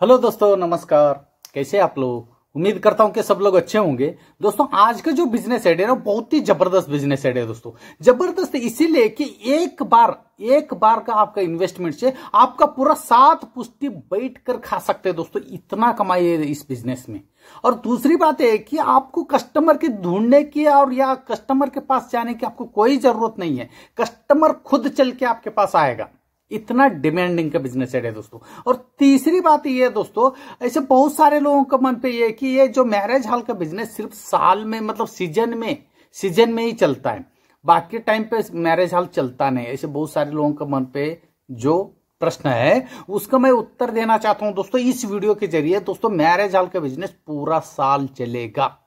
Hello दोस्तों, नमस्कार। कैसे आप लोग? उम्मीद करता हूं कि सब लोग अच्छे होंगे। दोस्तों, आज का जो बिजनेस आइडिया है ना, बहुत ही जबरदस्त बिजनेस आइडिया है दोस्तों। जबरदस्त इसीलिए कि एक बार का आपका इन्वेस्टमेंट से आपका पूरा 7 पुश्ती बैठ कर खा सकते हैं दोस्तों। इतना कमाई है इस बिजनेस में। और दूसरी बात है कि आपको कस्टमर की ढूंढने की और या कस्टमर के पास जाने की आपको कोई जरूरत नहीं है। कस्टमर खुद चल के आपके पास आएगा। इतना डिमांडिंग का बिजनेस है दोस्तों। और तीसरी बात ये है दोस्तों, ऐसे बहुत सारे लोगों का मन पे ये है कि ये जो मैरिज हॉल का बिजनेस सिर्फ साल में, मतलब सीजन में ही चलता है, बाकी टाइम पे मैरिज हॉल चलता नहीं। ऐसे बहुत सारे लोगों का मन पे जो प्रश्न है उसका मैं उत्तर देना चाहता हूं दोस्तों इस वीडियो के जरिए। दोस्तों, मैरिज हॉल का बिजनेस पूरा साल चलेगा।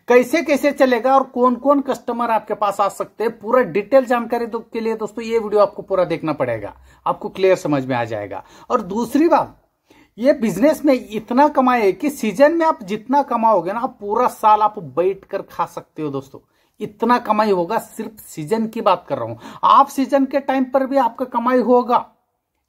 कैसे कैसे चलेगा और कौन कौन कस्टमर आपके पास आ सकते हैं, पूरा डिटेल जानकारी के लिए दोस्तों ये वीडियो आपको पूरा देखना पड़ेगा। आपको क्लियर समझ में आ जाएगा। और दूसरी बात, ये बिजनेस में इतना कमाए है कि सीजन में आप जितना कमाओगे ना, आप पूरा साल आप बैठ कर खा सकते हो दोस्तों। इतना कमाई होगा। सिर्फ सीजन की बात कर रहा हूं। आप सीजन के टाइम पर भी आपका कमाई होगा,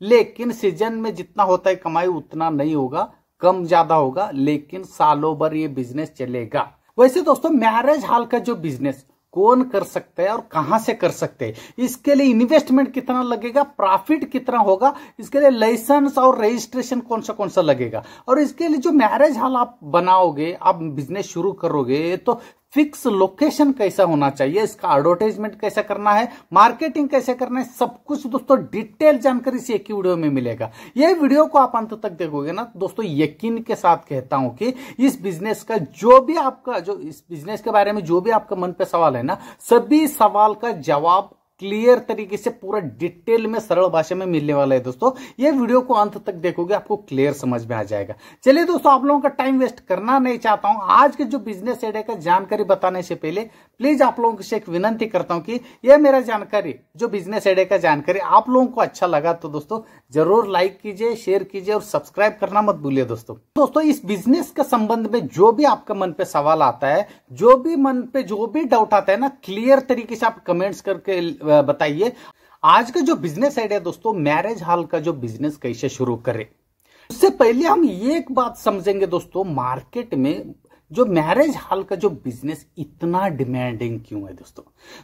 लेकिन सीजन में जितना होता है कमाई उतना नहीं होगा, कम ज्यादा होगा, लेकिन सालों भर ये बिजनेस चलेगा। वैसे दोस्तों, मैरिज हॉल का जो बिजनेस कौन कर सकता है और कहां से कर सकते हैं, इसके लिए इन्वेस्टमेंट कितना लगेगा, प्रॉफिट कितना होगा, इसके लिए लाइसेंस और रजिस्ट्रेशन कौन सा लगेगा, और इसके लिए जो मैरिज हॉल आप बनाओगे, आप बिजनेस शुरू करोगे, तो फिक्स लोकेशन कैसा होना चाहिए, इसका एडवर्टाइजमेंट कैसे करना है, मार्केटिंग कैसे करना है, सब कुछ दोस्तों डिटेल जानकारी से एक ही वीडियो में मिलेगा। ये वीडियो को आप अंत तक देखोगे ना दोस्तों, यकीन के साथ कहता हूं कि इस बिजनेस का इस बिजनेस के बारे में जो भी आपका मन पे सवाल है ना, सभी सवाल का जवाब क्लियर तरीके से पूरा डिटेल में सरल भाषा में मिलने वाला है दोस्तों। ये वीडियो को अंत तक देखोगे, आपको क्लियर समझ में आ जाएगा। चलिए दोस्तों, आप लोगों का टाइम वेस्ट करना नहीं चाहता हूं। आज के जो बिजनेस आइडिया का जानकारी बताने से पहले प्लीज आप लोगों से एक विनंती करता हूं कि यह मेरा जानकारी, जो बिजनेस आइडिया का जानकारी आप लोगों को अच्छा लगा तो दोस्तों जरूर लाइक कीजिए, शेयर कीजिए और सब्सक्राइब करना मत भूलिए दोस्तों। इस बिजनेस के संबंध में जो भी आपका मन पे सवाल आता है, जो भी डाउट आता है ना, क्लियर तरीके से आप कमेंट्स करके बताइए। आज का जो बिजनेस आइडिया दोस्तों, मैरिज हॉल का जो बिजनेस कैसे शुरू करें, उससे पहले हम एक बात समझेंगे दोस्तों, मार्केट में जो मैरिज हॉल का जो बिजनेस इतना डिमांडिंग क्यों है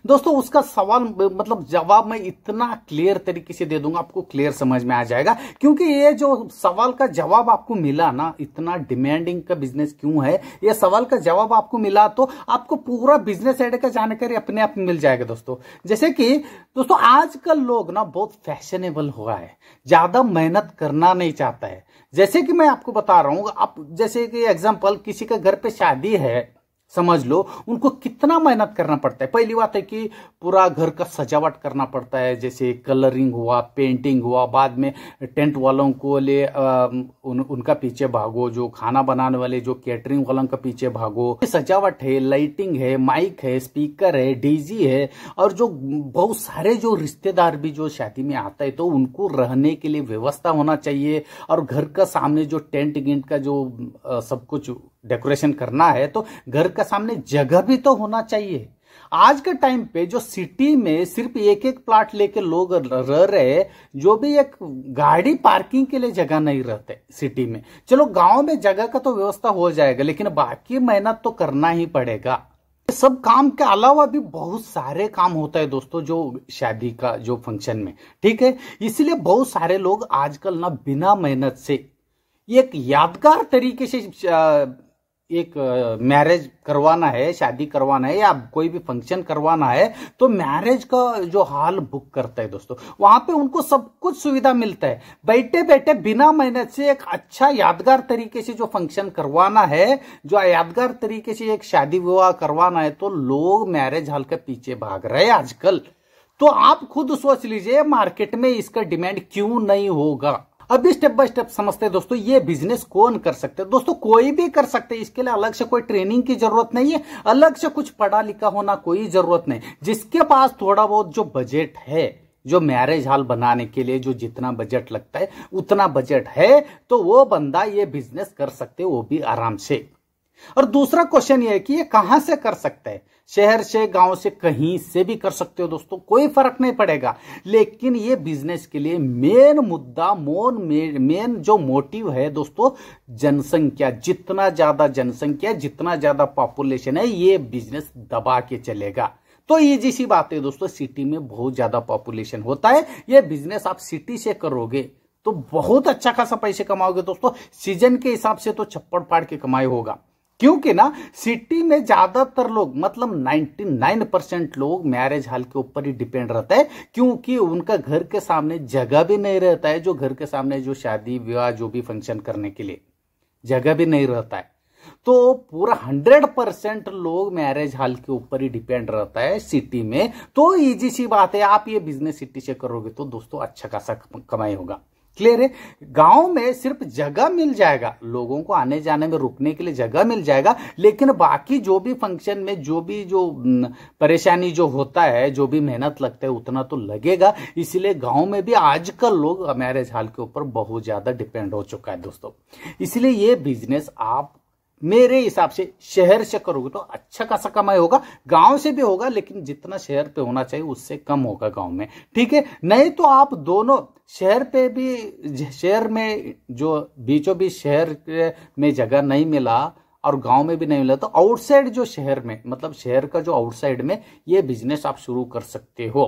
दोस्तों उसका सवाल, मतलब जवाब मैं इतना क्लियर तरीके से दे दूंगा, आपको क्लियर समझ में आ जाएगा। क्योंकि ये जो सवाल का जवाब आपको मिला ना, इतना डिमांडिंग का बिजनेस क्यों है, ये सवाल का जवाब आपको मिला तो आपको पूरा बिजनेस आइडिया का जानकारी अपने आप मिल जाएगा दोस्तों। जैसे कि दोस्तों, आजकल लोग ना बहुत फैशनेबल हुआ है, ज्यादा मेहनत करना नहीं चाहता है। जैसे कि मैं आपको बता रहा हूं, आप जैसे कि एग्जांपल, किसी के घर पे शादी है, समझ लो, उनको कितना मेहनत करना पड़ता है। पहली बात है कि पूरा घर का सजावट करना पड़ता है, जैसे कलरिंग हुआ, पेंटिंग हुआ, बाद में टेंट वालों को ले उनका पीछे भागो, जो खाना बनाने वाले जो कैटरिंग वालों का पीछे भागो, सजावट है, लाइटिंग है, माइक है, स्पीकर है, डीजी है, और जो बहुत सारे जो रिश्तेदार भी जो शादी में आता है, तो उनको रहने के लिए व्यवस्था होना चाहिए। और घर का सामने जो टेंट गिंट का जो सब कुछ डेकोरेशन करना है, तो घर का सामने जगह भी तो होना चाहिए। आज के टाइम पे जो सिटी में सिर्फ एक एक प्लाट लेके लोग रह रहे, जो भी एक गाड़ी पार्किंग के लिए जगह नहीं रहते सिटी में। चलो, गांव में जगह का तो व्यवस्था हो जाएगा, लेकिन बाकी मेहनत तो करना ही पड़ेगा। सब काम के अलावा भी बहुत सारे काम होता है दोस्तों, जो शादी का जो फंक्शन में, ठीक है। इसलिए बहुत सारे लोग आजकल ना बिना मेहनत से एक यादगार तरीके से एक मैरिज करवाना है, शादी करवाना है, या कोई भी फंक्शन करवाना है, तो मैरिज का जो हॉल बुक करता है दोस्तों। वहां पे उनको सब कुछ सुविधा मिलता है, बैठे बैठे बिना मेहनत से एक अच्छा यादगार तरीके से जो फंक्शन करवाना है, जो यादगार तरीके से एक शादी विवाह करवाना है, तो लोग मैरिज हॉल के पीछे भाग रहे हैं आजकल। तो आप खुद सोच लीजिए, मार्केट में इसका डिमांड क्यों नहीं होगा। अभी स्टेप बाय स्टेप समझते हैं दोस्तों, ये बिजनेस कौन कर सकते हैं। दोस्तों, कोई भी कर सकते हैं, इसके लिए अलग से कोई ट्रेनिंग की जरूरत नहीं है, अलग से कुछ पढ़ा लिखा होना कोई जरूरत नहीं। जिसके पास थोड़ा बहुत जो बजट है, जो मैरिज हॉल बनाने के लिए जो जितना बजट लगता है उतना बजट है, तो वो बंदा ये बिजनेस कर सकते हैं, वो भी आराम से। और दूसरा क्वेश्चन ये है कि ये कहां से कर सकते हैं, शहर से, गांव से, कहीं से भी कर सकते हो दोस्तों, कोई फर्क नहीं पड़ेगा। लेकिन ये बिजनेस के लिए मेन मुद्दा, मेन जो मोटिव है दोस्तों, जनसंख्या। जितना ज्यादा जनसंख्या, जितना ज्यादा पॉपुलेशन है, ये बिजनेस दबा के चलेगा। तो इजी सी बात है दोस्तों, सिटी में बहुत ज्यादा पॉपुलेशन होता है, ये बिजनेस आप सिटी से करोगे तो बहुत अच्छा खासा पैसे कमाओगे दोस्तों। सीजन के हिसाब से तो छप्पड़ फाड़ के कमाई होगा, क्योंकि ना सिटी में ज्यादातर लोग, मतलब 99% लोग मैरिज हॉल के ऊपर ही डिपेंड रहता है, क्योंकि उनका घर के सामने जगह भी नहीं रहता है, जो घर के सामने जो शादी विवाह जो भी फंक्शन करने के लिए जगह भी नहीं रहता है। तो पूरा 100% लोग मैरिज हॉल के ऊपर ही डिपेंड रहता है सिटी में। तो इजी सी बात है, आप ये बिजनेस सिटी से करोगे तो दोस्तों अच्छा खासा कमाई होगा। क्लियर है। गांव में सिर्फ जगह मिल जाएगा, लोगों को आने जाने में रुकने के लिए जगह मिल जाएगा, लेकिन बाकी जो भी फंक्शन में जो परेशानी जो होता है, जो भी मेहनत लगता है, उतना तो लगेगा। इसलिए गांव में भी आजकल लोग मैरिज हॉल के ऊपर बहुत ज्यादा डिपेंड हो चुका है दोस्तों। इसलिए ये बिजनेस आप मेरे हिसाब से शहर से करोगे तो अच्छा खासा कमाई होगा, गांव से भी होगा, लेकिन जितना शहर पे होना चाहिए उससे कम होगा गांव में। ठीक है, नहीं तो आप दोनों शहर पे भी, शहर में जो बीचों बीच शहर में जगह नहीं मिला और गांव में भी नहीं मिला, तो आउटसाइड जो शहर में, मतलब शहर का जो आउटसाइड में ये बिजनेस आप शुरू कर सकते हो।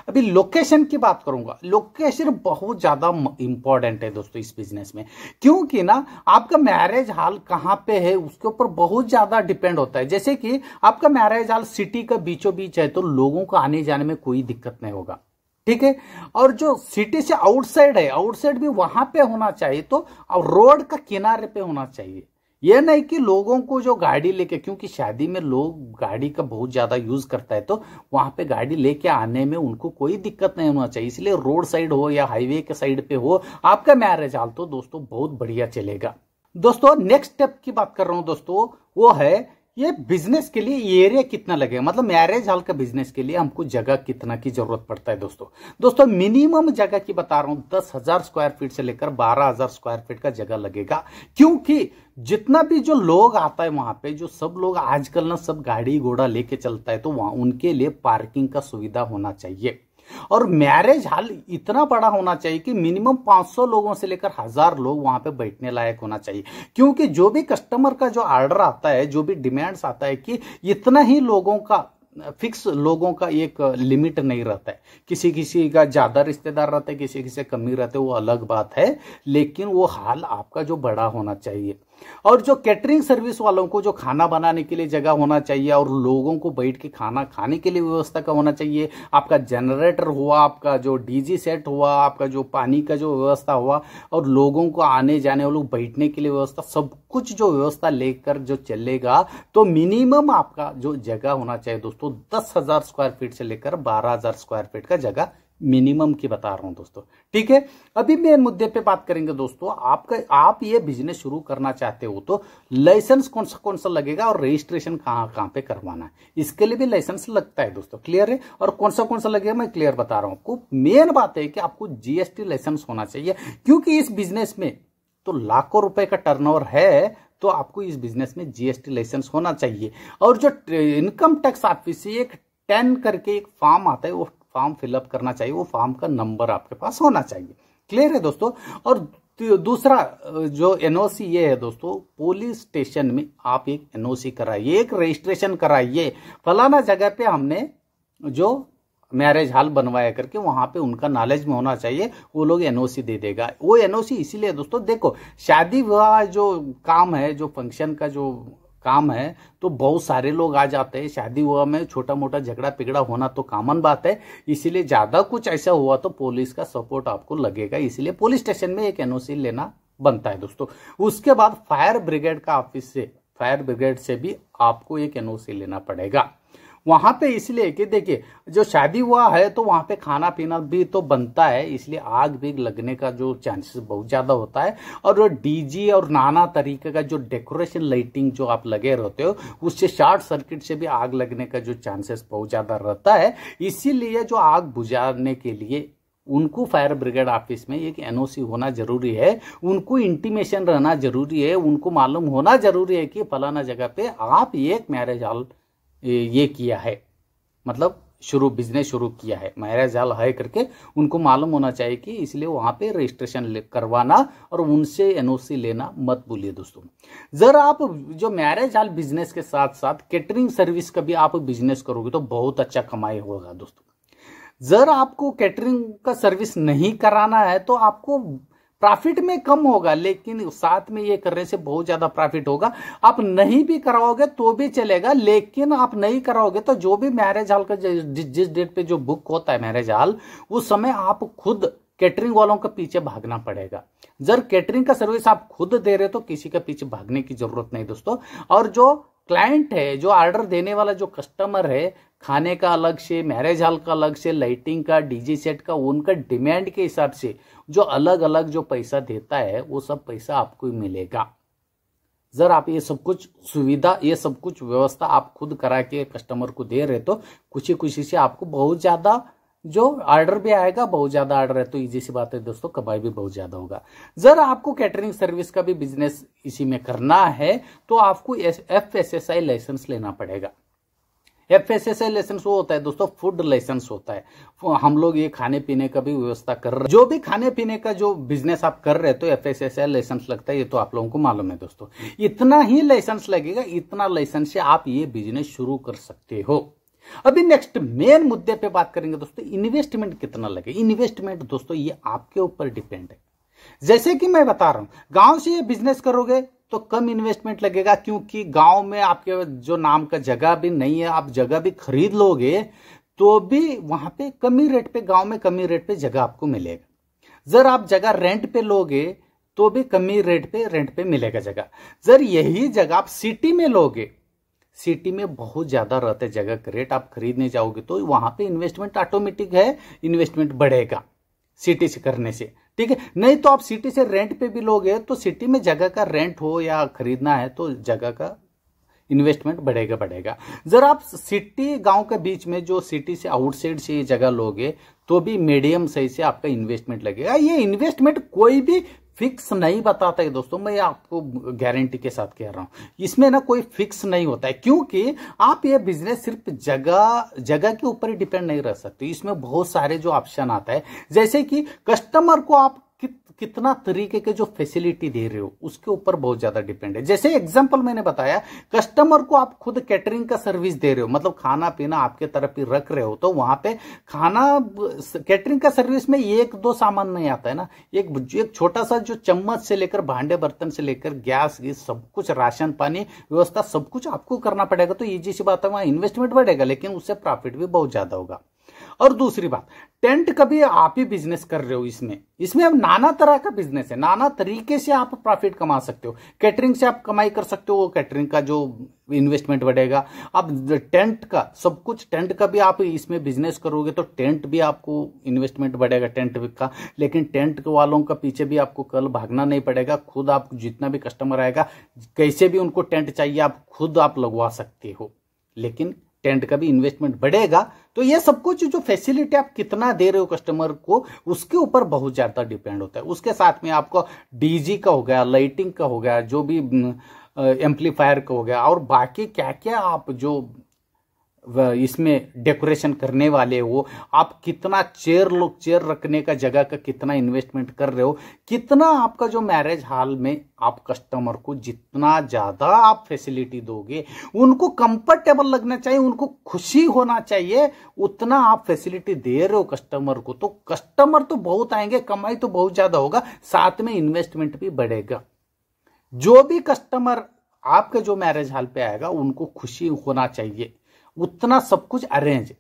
अभी लोकेशन की बात करूंगा, लोकेशन बहुत ज्यादा इंपॉर्टेंट है दोस्तों इस बिजनेस में, क्योंकि ना आपका मैरिज हॉल कहां पे है उसके ऊपर बहुत ज्यादा डिपेंड होता है। जैसे कि आपका मैरिज हॉल सिटी का बीचों बीच है तो लोगों को आने जाने में कोई दिक्कत नहीं होगा। ठीक है, और जो सिटी से आउटसाइड है, आउटसाइड भी वहां पे होना चाहिए, तो रोड का किनारे पे होना चाहिए। यह नहीं कि लोगों को जो गाड़ी लेके, क्योंकि शादी में लोग गाड़ी का बहुत ज्यादा यूज करता है, तो वहां पे गाड़ी लेके आने में उनको कोई दिक्कत नहीं होना चाहिए। इसलिए रोड साइड हो या हाईवे के साइड पे हो आपका मैरिज हॉल, तो दोस्तों बहुत बढ़िया चलेगा। दोस्तों नेक्स्ट स्टेप की बात कर रहा हूं दोस्तों, वो है ये बिजनेस के लिए एरिया कितना लगेगा, मतलब मैरिज हॉल का बिजनेस के लिए हमको जगह कितना की जरूरत पड़ता है दोस्तों मिनिमम जगह की बता रहा हूं, 10,000 स्क्वायर फीट से लेकर 12,000 स्क्वायर फीट का जगह लगेगा। क्योंकि जितना भी जो लोग आता है वहां पे, जो सब लोग आजकल ना सब गाड़ी घोड़ा लेके चलता है, तो वहां उनके लिए पार्किंग का सुविधा होना चाहिए। और मैरिज हॉल इतना बड़ा होना चाहिए कि मिनिमम 500 लोगों से लेकर 1000 लोग वहां पे बैठने लायक होना चाहिए। क्योंकि जो भी कस्टमर का जो ऑर्डर आता है, जो भी डिमांड्स आता है कि इतना ही लोगों का, फिक्स लोगों का एक लिमिट नहीं रहता है। किसी किसी का ज्यादा रिश्तेदार रहता है, किसी किसी कमी रहते है, वो अलग बात है, लेकिन वो हॉल आपका जो बड़ा होना चाहिए। और जो कैटरिंग सर्विस वालों को जो खाना बनाने के लिए जगह होना चाहिए, और लोगों को बैठ के खाना खाने के लिए व्यवस्था का होना चाहिए। आपका जनरेटर हुआ, आपका जो डीजी सेट हुआ, आपका जो पानी का जो व्यवस्था हुआ, और लोगों को आने जाने वालों बैठने के लिए व्यवस्था, सब कुछ जो व्यवस्था लेकर जो चलेगा, तो मिनिमम आपका जो जगह होना चाहिए दोस्तों 10,000 स्क्वायर फीट से लेकर 12,000 स्क्वायर फीट का जगह मिनिमम की बता रहा हूं दोस्तों। ठीक है, अभी मेन मुद्दे पे बात करेंगे दोस्तों। आप ये बिजनेस शुरू करना चाहते हो तो लाइसेंस कौन सा लगेगा और रजिस्ट्रेशन कहां पे करवाना है, इसके लिए भी लाइसेंस लगता है दोस्तों। क्लियर है, और कौन सा लगेगा मैं क्लियर बता रहा हूं आपको। मेन बात है कि आपको जीएसटी लाइसेंस होना चाहिए, क्योंकि इस बिजनेस में तो लाखों रुपए का टर्नओवर है, तो आपको इस बिजनेस में जीएसटी लाइसेंस होना चाहिए। और जो इनकम टैक्स ऑफिस से एक 10 करके एक फॉर्म आता है, वो फॉर्म फिलअप करना चाहिए, वो फॉर्म का नंबर आपके पास होना चाहिए। क्लियर है दोस्तों। और दूसरा जो एनओसी ये है दोस्तों, पुलिस स्टेशन में आप एक एनओसी कराइए, एक रजिस्ट्रेशन कराइए, फलाना जगह पे हमने जो मैरिज हॉल बनवाया करके, वहां पे उनका नॉलेज में होना चाहिए, वो लोग एनओसी दे देगा। वो एनओसी इसीलिए दोस्तों, देखो शादी विवाह जो काम है, जो फंक्शन का जो काम है, तो बहुत सारे लोग आ जाते हैं। शादी हुआ में छोटा मोटा झगड़ा पिगड़ा होना तो कॉमन बात है, इसीलिए ज्यादा कुछ ऐसा हुआ तो पुलिस का सपोर्ट आपको लगेगा, इसलिए पुलिस स्टेशन में एक एनओसी लेना बनता है दोस्तों। उसके बाद फायर ब्रिगेड का ऑफिस से, फायर ब्रिगेड से भी आपको एक एनओसी लेना पड़ेगा वहां पे, इसलिए कि देखिए जो शादी हुआ है तो वहां पे खाना पीना भी तो बनता है, इसलिए आग भी लगने का जो चांसेस बहुत ज्यादा होता है। और डीजी और नाना तरीके का जो डेकोरेशन लाइटिंग जो आप लगे रहते हो, उससे शॉर्ट सर्किट से भी आग लगने का जो चांसेस बहुत ज्यादा रहता है। इसीलिए जो आग बुझाने के लिए उनको फायर ब्रिगेड ऑफिस में एक एनओसी होना जरूरी है, उनको इंटीमेशन रहना जरूरी है, उनको मालूम होना जरूरी है कि फलाना जगह पे आप एक मैरिज हॉल ये किया है, मतलब बिजनेस शुरू किया है, मैरिज हॉल है करके उनको मालूम होना चाहिए कि इसलिए वहां पे रजिस्ट्रेशन करवाना और उनसे एनओसी लेना मत भूलिए दोस्तों। जर आप जो मैरिज हॉल बिजनेस के साथ साथ कैटरिंग सर्विस का भी आप बिजनेस करोगे तो बहुत अच्छा कमाई होगा दोस्तों। जर आपको कैटरिंग का सर्विस नहीं कराना है तो आपको प्रॉफिट में कम होगा, लेकिन साथ में ये करने से बहुत ज्यादा प्रॉफिट होगा। आप नहीं भी कराओगे तो भी चलेगा, लेकिन आप नहीं कराओगे तो जो भी मैरिज हॉल का जिस डेट पे जो बुक होता है मैरिज हॉल, उस समय आप खुद कैटरिंग वालों के पीछे भागना पड़ेगा। जब कैटरिंग का सर्विस आप खुद दे रहे हो तो किसी के पीछे भागने की जरूरत नहीं दोस्तों। और जो क्लाइंट है, जो ऑर्डर देने वाला जो कस्टमर है, खाने का अलग से, मैरिज हॉल का अलग से, लाइटिंग का, डीजे सेट का, उनका डिमांड के हिसाब से जो अलग अलग जो पैसा देता है वो सब पैसा आपको मिलेगा। जर आप ये सब कुछ सुविधा, ये सब कुछ व्यवस्था आप खुद करा के कस्टमर को दे रहे तो खुशी खुशी से आपको बहुत ज्यादा जो ऑर्डर भी आएगा, बहुत ज्यादा ऑर्डर है तो इजी सी बात है दोस्तों, कमाई भी बहुत ज्यादा होगा। जरा आपको कैटरिंग सर्विस का भी बिजनेस इसी में करना है तो आपको FSSAI लाइसेंस लेना पड़ेगा। FSSAI लाइसेंस वो होता है दोस्तों, फूड लाइसेंस होता है। हम लोग ये खाने पीने का भी व्यवस्था कर रहे हैं, जो भी खाने पीने का जो बिजनेस आप कर रहे हैं तो FSSAI लाइसेंस लगता है, ये तो आप लोगों को मालूम है दोस्तों। इतना ही लाइसेंस लगेगा, इतना लाइसेंस से आप ये बिजनेस शुरू कर सकते हो। अभी नेक्स्ट मेन मुद्दे पे बात करेंगे दोस्तों, इन्वेस्टमेंट कितना लगे। इन्वेस्टमेंट दोस्तों ये आपके ऊपर डिपेंड है। जैसे कि मैं बता रहा हूं, गांव से ये बिजनेस करोगे तो कम इन्वेस्टमेंट लगेगा, क्योंकि गांव में आपके जो नाम का जगह भी नहीं है, आप जगह भी खरीद लोगे तो भी वहां पे कमी रेट पे, गांव में कमी रेट पे जगह आपको मिलेगा। जर आप जगह रेंट पे लोगे तो भी कमी रेट पे रेंट पे मिलेगा जगह। जर यही जगह आप सिटी में लोगे, सिटी में बहुत ज्यादा रहता है जगह का रेट, आप खरीदने जाओगे तो वहां पे इन्वेस्टमेंट ऑटोमेटिक है, इन्वेस्टमेंट बढ़ेगा सिटी से करने से, ठीक है। नहीं तो आप सिटी से रेंट पे भी लोगे तो सिटी में जगह का रेंट हो या खरीदना है तो जगह का इन्वेस्टमेंट बढ़ेगा। जरा आप सिटी गांव के बीच में, जो सिटी से आउटसाइड से ये जगह लोगे तो भी मीडियम सही से आपका इन्वेस्टमेंट लगेगा। ये इन्वेस्टमेंट कोई भी फिक्स नहीं बताता है दोस्तों, मैं आपको गारंटी के साथ कह रहा हूं, इसमें ना कोई फिक्स नहीं होता है, क्योंकि आप ये बिजनेस सिर्फ जगह के ऊपर ही डिपेंड नहीं रह सकते। इसमें बहुत सारे जो ऑप्शन आता है, जैसे कि कस्टमर को आप कितना तरीके के जो फैसिलिटी दे रहे हो उसके ऊपर बहुत ज्यादा डिपेंड है। जैसे एग्जांपल मैंने बताया, कस्टमर को आप खुद कैटरिंग का सर्विस दे रहे हो, मतलब खाना पीना आपके तरफ ही रख रहे हो, तो वहां पे खाना कैटरिंग का सर्विस में एक दो सामान नहीं आता है ना, एक छोटा सा जो चम्मच से लेकर भांडे बर्तन से लेकर गैस सब कुछ, राशन पानी व्यवस्था सब कुछ आपको करना पड़ेगा। तो ये सी बात है, वहां इन्वेस्टमेंट बढ़ेगा लेकिन उससे प्रॉफिट भी बहुत ज्यादा होगा। और दूसरी बात, टेंट का भी आप ही बिजनेस कर रहे हो, इसमें अब नाना तरह का बिजनेस है, नाना तरीके से आप प्रॉफिट कमा सकते हो। कैटरिंग से आप कमाई कर सकते हो, कैटरिंग का जो इन्वेस्टमेंट बढ़ेगा। अब टेंट का सब कुछ, टेंट का भी आप इसमें बिजनेस करोगे तो टेंट भी आपको इन्वेस्टमेंट बढ़ेगा टेंट का, लेकिन टेंट वालों का पीछे भी आपको कल भागना नहीं पड़ेगा। खुद आप जितना भी कस्टमर आएगा, कैसे भी उनको टेंट चाहिए आप खुद आप लगवा सकते हो, लेकिन टेंट का भी इन्वेस्टमेंट बढ़ेगा। तो ये सब कुछ जो फैसिलिटी आप कितना दे रहे हो कस्टमर को, उसके ऊपर बहुत ज्यादा डिपेंड होता है। उसके साथ में आपको डीजी का हो गया, लाइटिंग का हो गया, जो भी एम्पलीफायर का हो गया, और बाकी क्या क्या आप जो इसमें डेकोरेशन करने वाले हो, आप कितना चेयर रखने का जगह का कितना इन्वेस्टमेंट कर रहे हो, कितना आपका जो मैरिज हॉल में आप कस्टमर को जितना ज्यादा आप फैसिलिटी दोगे, उनको कंफर्टेबल लगना चाहिए, उनको खुशी होना चाहिए, उतना आप फैसिलिटी दे रहे हो कस्टमर को, तो कस्टमर तो बहुत आएंगे, कमाई तो बहुत ज्यादा होगा, साथ में इन्वेस्टमेंट भी बढ़ेगा। जो भी कस्टमर आपके जो मैरिज हॉल पे आएगा उनको खुशी होना चाहिए, उतना सब कुछ अरेंज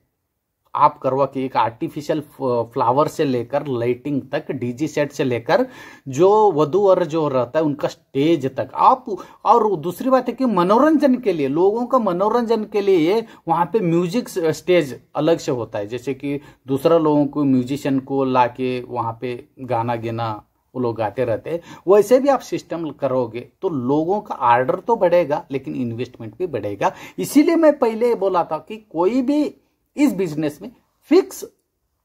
आप करवा के, एक आर्टिफिशियल फ्लावर से लेकर लाइटिंग तक, डीजी सेट से लेकर जो वधू वर जो रहता है उनका स्टेज तक आप। और दूसरी बात है कि मनोरंजन के लिए, लोगों का मनोरंजन के लिए वहां पे म्यूजिक स्टेज अलग से होता है, जैसे कि दूसरा लोगों को म्यूजिशियन को लाके वहां पे गाना गिना वो लोग गाते रहते हैं, वैसे भी आप सिस्टम करोगे तो लोगों का ऑर्डर तो बढ़ेगा लेकिन इन्वेस्टमेंट भी बढ़ेगा। इसीलिए मैं पहले बोला था कि कोई भी इस बिजनेस में फिक्स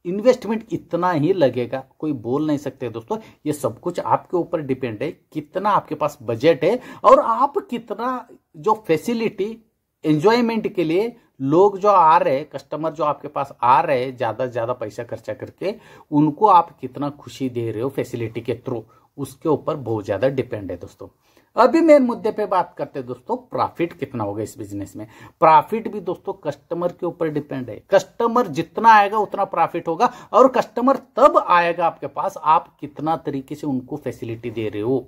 इन्वेस्टमेंट इतना ही लगेगा, कोई बोल नहीं सकते दोस्तों। ये सब कुछ आपके ऊपर डिपेंड है, कितना आपके पास बजट है और आप कितना जो फैसिलिटी एंजॉयमेंट के लिए लोग जो आ रहे हैं, कस्टमर जो आपके पास आ रहे हैं ज्यादा से ज्यादा पैसा खर्चा करके, उनको आप कितना खुशी दे रहे हो फैसिलिटी के थ्रू, उसके ऊपर बहुत ज्यादा डिपेंड है दोस्तों। अभी मेन मुद्दे पे बात करते हैं दोस्तों, प्रॉफिट कितना होगा इस बिजनेस में। प्रॉफिट भी दोस्तों कस्टमर के ऊपर डिपेंड है, कस्टमर जितना आएगा उतना प्रॉफिट होगा। और कस्टमर तब आएगा आपके पास आप कितना तरीके से उनको फैसिलिटी दे रहे हो,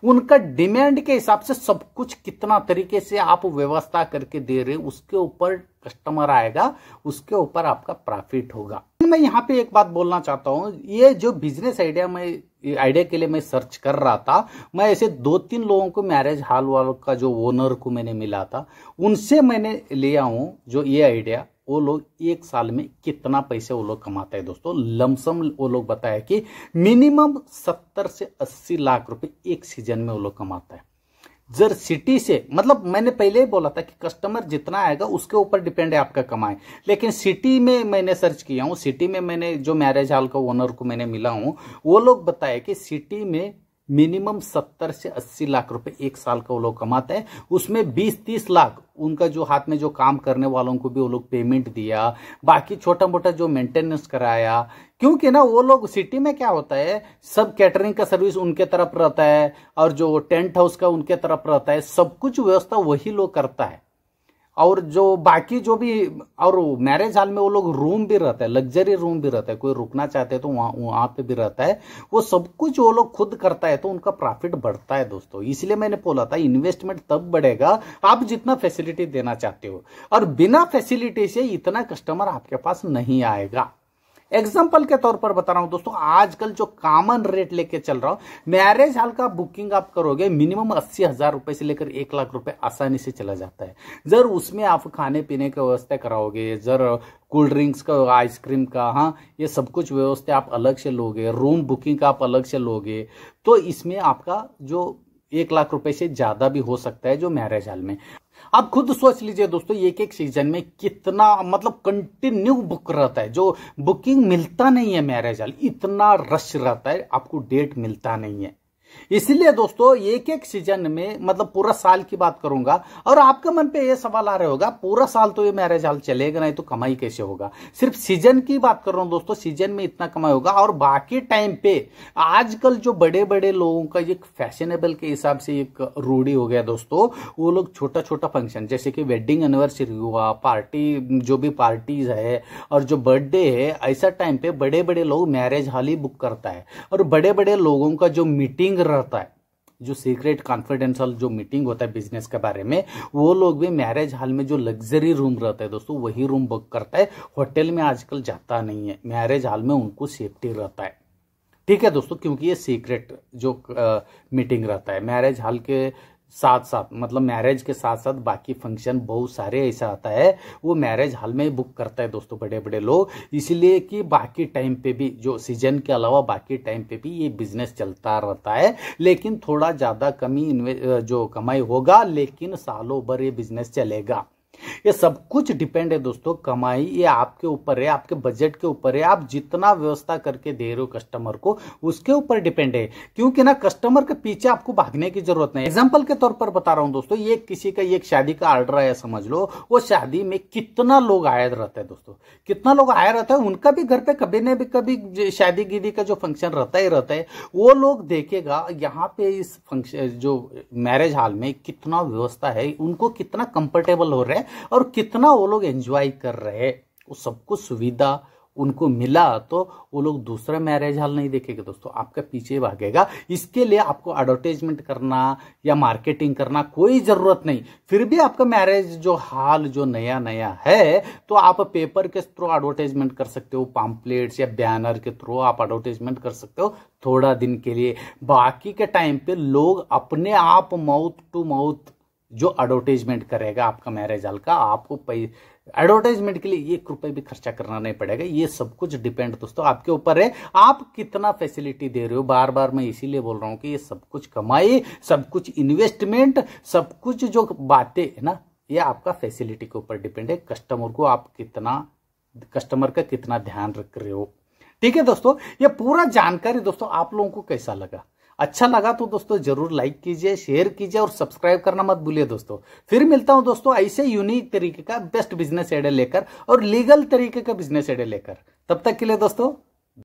उनका डिमांड के हिसाब से सब कुछ कितना तरीके से आप व्यवस्था करके दे रहे हो, उसके ऊपर कस्टमर आएगा, उसके ऊपर आपका प्रॉफिट होगा। मैं यहां पे एक बात बोलना चाहता हूं, ये जो बिजनेस आइडिया के लिए मैं सर्च कर रहा था, मैं ऐसे 2-3 लोगों को मैरिज हॉल वालों का जो ओनर को मैंने मिला था, उनसे मैंने लिया हूं जो ये आइडिया। वो लोग एक साल में कितना पैसे वो लोग कमाते हैं दोस्तों, लमसम वो लोग बताया कि मिनिमम 70 से 80 लाख रुपए एक सीजन में वो लोग कमाता है। जर सिटी से, मतलब मैंने पहले ही बोला था कि कस्टमर जितना आएगा उसके ऊपर डिपेंड है आपका कमाई, लेकिन सिटी में मैंने सर्च किया हूं, सिटी में मैंने जो मैरिज हॉल का ओनर को मैंने मिला हूं, वो लोग बताए कि सिटी में मिनिमम 70 से 80 लाख रुपए एक साल का वो लोग कमाते हैं। उसमें 20-30 लाख उनका जो हाथ में जो काम करने वालों को भी वो लोग पेमेंट दिया, बाकी छोटा मोटा जो मेंटेनेंस कराया। क्योंकि ना वो लोग सिटी में क्या होता है, सब कैटरिंग का सर्विस उनके तरफ रहता है और जो टेंट हाउस का उनके तरफ रहता है, सब कुछ व्यवस्था वही लोग करता है। और जो बाकी जो भी, और मैरिज हॉल में वो लोग रूम भी रहता है, लग्जरी रूम भी रहता है, कोई रुकना चाहते हैं तो वहां पे भी रहता है, वो सब कुछ वो लोग खुद करता है, तो उनका प्रॉफिट बढ़ता है दोस्तों। इसलिए मैंने बोला था इन्वेस्टमेंट तब बढ़ेगा आप जितना फैसिलिटी देना चाहते हो, और बिना फैसिलिटी से इतना कस्टमर आपके पास नहीं आएगा। एग्जाम्पल के तौर पर बता रहा हूं दोस्तों, आजकल जो कॉमन रेट लेके चल रहा हूं, मैरिज हॉल का बुकिंग आप करोगे मिनिमम 80,000 रुपए से लेकर 1 लाख रुपए आसानी से चला जाता है। जर उसमें आप खाने पीने की व्यवस्था कराओगे, जर कोल्ड ड्रिंक्स का, आइसक्रीम का, हाँ ये सब कुछ व्यवस्था आप अलग से लोगे, रूम बुकिंग का आप अलग से लोगे, तो इसमें आपका जो 1 लाख रुपए से ज्यादा भी हो सकता है जो मैरिज हॉल में। आप खुद सोच लीजिए दोस्तों, एक सीजन में कितना, मतलब कंटिन्यू बुक रहता है, जो बुकिंग मिलता नहीं है मैरिज हॉल, इतना रश रहता है, आपको डेट मिलता नहीं है। इसलिए दोस्तों एक सीजन में, मतलब पूरा साल की बात करूंगा, और आपका मन पे ये सवाल आ रहा होगा पूरा साल तो ये मैरिज हॉल चलेगा नहीं तो कमाई कैसे होगा। सिर्फ सीजन की बात कर रहा हूं दोस्तों, सीजन में इतना कमाई होगा, और बाकी टाइम पे आजकल जो बड़े बड़े लोगों का एक फैशनेबल के हिसाब से एक रूढ़ी हो गया दोस्तों, वो लोग छोटा छोटा फंक्शन जैसे कि वेडिंग एनिवर्सरी हुआ, पार्टी जो भी पार्टीज है और जो बर्थडे है, ऐसा टाइम पे बड़े बड़े लोग मैरिज हॉल ही बुक करता है। और बड़े बड़े लोगों का जो मीटिंग रहता है, जो सीक्रेट कॉन्फिडेंशियल जो मीटिंग होता है बिजनेस के बारे में, वो लोग भी मैरिज हॉल में जो लग्जरी रूम रहता है दोस्तों वही रूम बुक करता है। होटल में आजकल जाता नहीं है, मैरिज हॉल में उनको सेफ्टी रहता है। ठीक है दोस्तों, क्योंकि ये सीक्रेट जो मीटिंग रहता है मैरिज हॉल के साथ साथ, मतलब मैरिज के साथ साथ बाकी फंक्शन बहुत सारे ऐसा आता है, वो मैरिज हॉल में बुक करता है दोस्तों बड़े बड़े लोग। इसलिए कि बाकी टाइम पे भी, जो सीजन के अलावा बाकी टाइम पे भी ये बिजनेस चलता रहता है, लेकिन थोड़ा ज्यादा कमी जो कमाई होगा, लेकिन सालों भर ये बिजनेस चलेगा। ये सब कुछ डिपेंड है दोस्तों, कमाई ये आपके ऊपर है, आपके बजट के ऊपर है, आप जितना व्यवस्था करके दे रहे हो कस्टमर को उसके ऊपर डिपेंड है। क्योंकि ना कस्टमर के पीछे आपको भागने की जरूरत नहीं। एग्जांपल के तौर पर बता रहा हूं दोस्तों, ये किसी का एक शादी का ऑर्डर आया समझ लो, वो शादी में कितना लोग आए रहते हैं दोस्तों, कितना लोग आया रहता है, उनका भी घर पे कभी न कभी शादी गिदी का जो फंक्शन रहता ही रहता है, वो लोग देखेगा यहाँ पे इस फंक्शन जो मैरिज हॉल में कितना व्यवस्था है, उनको कितना कंफर्टेबल हो रहा है और कितना वो लोग एंजॉय कर रहे हैं, वो सब कुछ सुविधा उनको मिला, तो वो लोग दूसरा मैरिज हॉल नहीं देखेंगे दोस्तों, आपका पीछे भागेगा। इसके लिए आपको एडवर्टाइजमेंट करना या मार्केटिंग करना कोई जरूरत नहीं। फिर भी आपका मैरिज जो हॉल जो नया नया है, तो आप पेपर के थ्रू एडवर्टाइजमेंट कर सकते हो, पम्पलेट्स या बैनर के थ्रू आप एडवर्टाइजमेंट कर सकते हो थोड़ा दिन के लिए। बाकी के टाइम पे लोग अपने आप माउथ टू माउथ जो एडवर्टाइजमेंट करेगा आपका मैरिज हॉल का, आपको एडवर्टाइजमेंट के लिए 1 रुपए भी खर्चा करना नहीं पड़ेगा। ये सब कुछ डिपेंड दोस्तों आपके ऊपर है, आप कितना फैसिलिटी दे रहे हो। बार बार मैं इसीलिए बोल रहा हूं कि ये सब कुछ कमाई, सब कुछ इन्वेस्टमेंट, सब कुछ जो बातें है ना, ये आपका फैसिलिटी के ऊपर डिपेंड है, कस्टमर को आप कितना कस्टमर का कितना ध्यान रख रहे हो। ठीक है दोस्तों, ये पूरा जानकारी दोस्तों आप लोगों को कैसा लगा? अच्छा लगा तो दोस्तों जरूर लाइक कीजिए, शेयर कीजिए और सब्सक्राइब करना मत भूलिए दोस्तों। फिर मिलता हूं दोस्तों ऐसे यूनिक तरीके का बेस्ट बिजनेस आइडिया लेकर और लीगल तरीके का बिजनेस आइडिया लेकर। तब तक के लिए दोस्तों